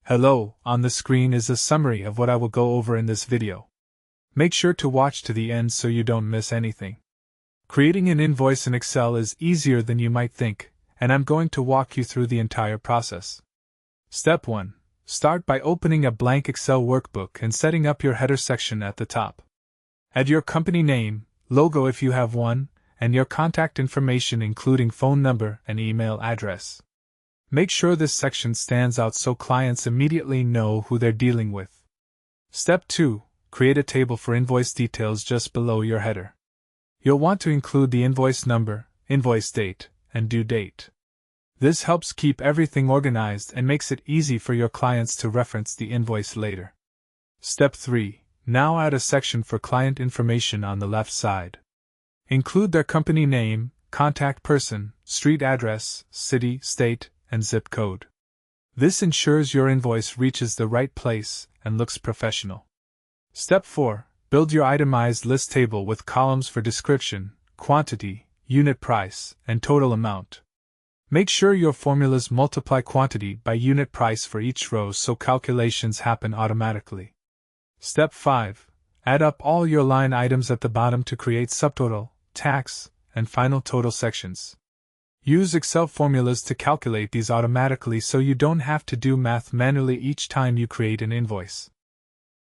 Hello, on the screen is a summary of what I will go over in this video. Make sure to watch to the end so you don't miss anything. Creating an invoice in Excel is easier than you might think, and I'm going to walk you through the entire process. Step 1. Start by opening a blank Excel workbook and setting up your header section at the top. Add your company name, logo if you have one, and your contact information including phone number and email address. Make sure this section stands out so clients immediately know who they're dealing with. Step 2. Create a table for invoice details just below your header. You'll want to include the invoice number, invoice date, and due date. This helps keep everything organized and makes it easy for your clients to reference the invoice later. Step 3. Now add a section for client information on the left side. Include their company name, contact person, street address, city, state, and zip code. This ensures your invoice reaches the right place and looks professional. Step 4. Build your itemized list table with columns for description, quantity, unit price, and total amount. Make sure your formulas multiply quantity by unit price for each row so calculations happen automatically. Step 5. Add up all your line items at the bottom to create subtotal, tax, and final total sections. Use Excel formulas to calculate these automatically so you don't have to do math manually each time you create an invoice.